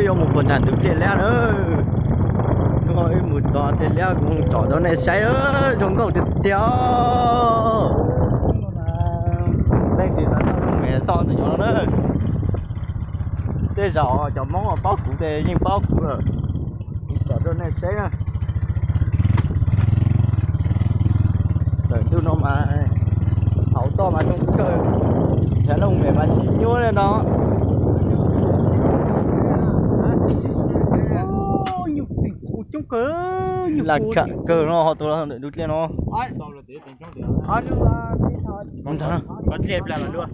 ơi một con chăn được tiền lẽ nữa rồi một giò tiền lẽ cũng trỏ đó này say nữa chúng cậu thịt tiêu lên thì sao không mẹ son thì nhỏ nữa thế giò cho món ở bao củ thế nhưng bao củ rồi trỏ đó này say nữa rồi tôi nó mà hậu to mà trong cơ chả lông mẹ mà chỉ nhúa lên đó chung cớ là cờ nó họ tôi là đút lên nó không thằng có đẹp là mà luôn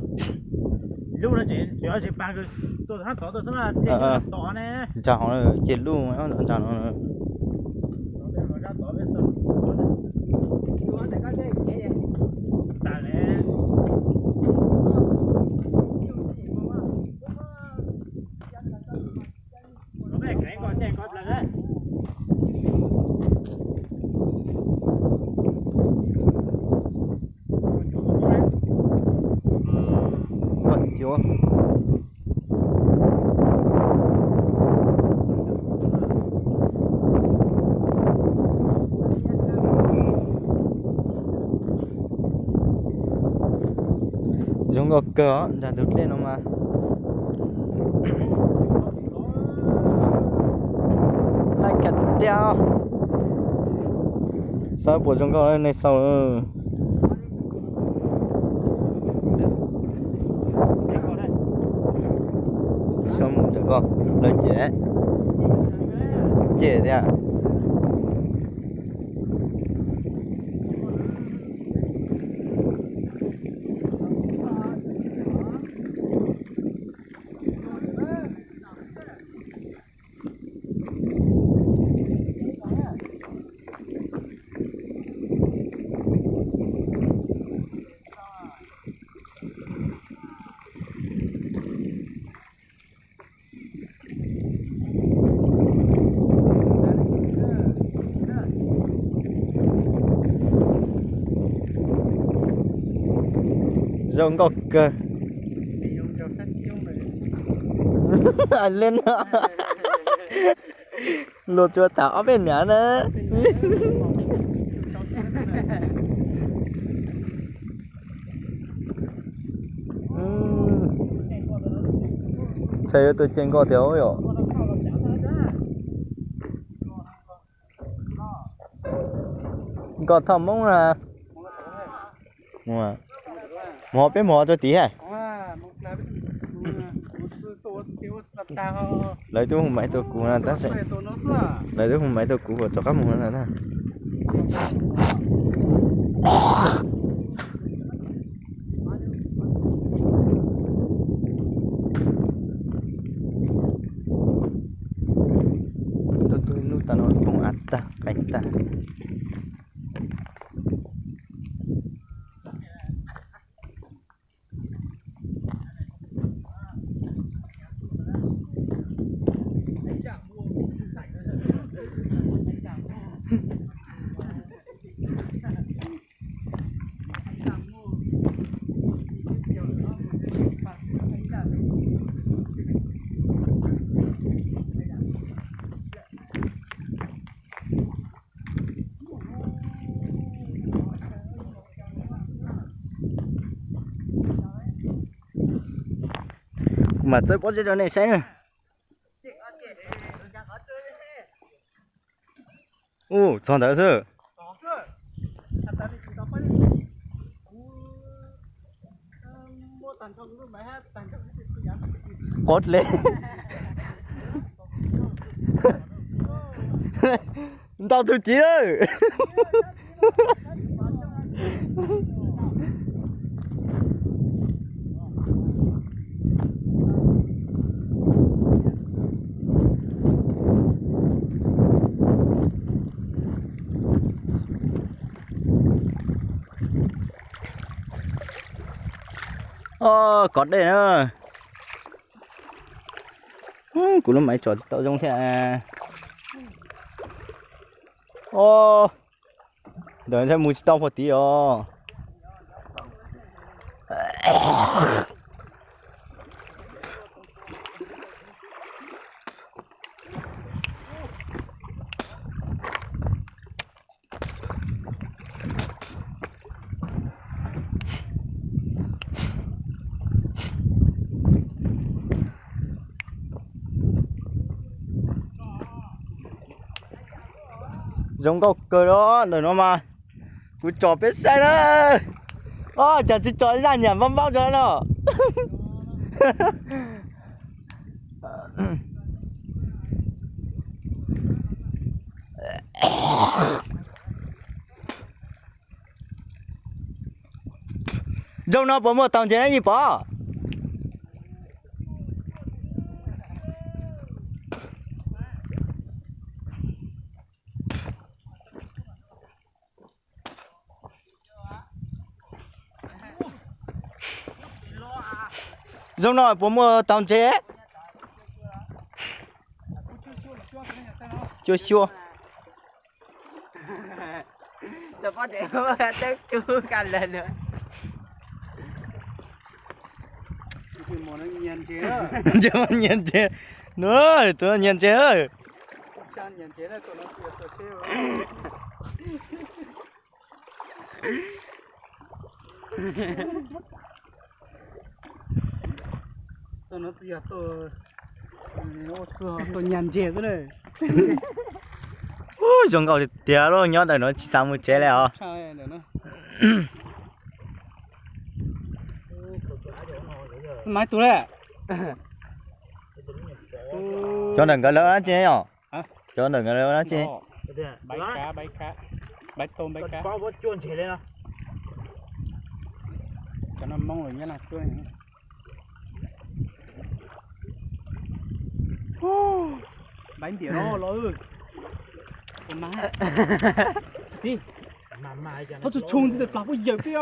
lúc đó chỉ ở chỉ ba cái tôi thằng tỏ tôi là tỏ này chả họ là chết luôn mà nó chả nó chưa giống có cờ ra được lên nó mà lại cắt tiêu sao bộ giống có này sau xong một cái con lời chế thế à giống có cơ anh lên nó lột cho tao bên nhà nữa thấy tôi trên có thiếu rồi có thầm mong là mò bé mò cho tí hả lấy tôi không mấy tôi cũ là ta sẽ lấy tôi không mấy tôi cũ cho các món là nè tôi nuôi ta nói không ăn ta cánh ta mà tôi có cho này xem 오, 저 나서. Cốt lên. Tao tôi chỉ ơi. Có đây nữa. Cú nó máy trò tao trong thế. Đợi thêm mùi tao một tí ồ. giống có cơ đó rồi nó mà cứ trò biết sai đó chả chỉ trò ra nhà băm bao cho nó giống nó bỏ một tàu trên này gì bỏ giống nó bỏ một tàu chế chưa Rồi có thể có tới chưa cần lên nữa. Thì món nó nhàn chế đó. chứ mà nhìn chế nữa tôi nhìn chế ơi Chan nhàn chế là tụi nó sửa chế rồi. Tụi nó sửa tôi nhàn chế cái này. giống cậu thì tiếc rồi nhớ tới nó chỉ sang một chế này à Sai nữa nó. Mấy tuổi đấy? cho đừng có lỡ chế nhở Hả? cho đừng có lỡ chế Bái cá, bái tôm, bái cá. Có bớt chuồn chế lên nào. Cho nó mong rồi nhé là chuồn. Bánh tỉa nó lỗi. Má. Đi. Mà Nó chung chứ được bao giờ kia.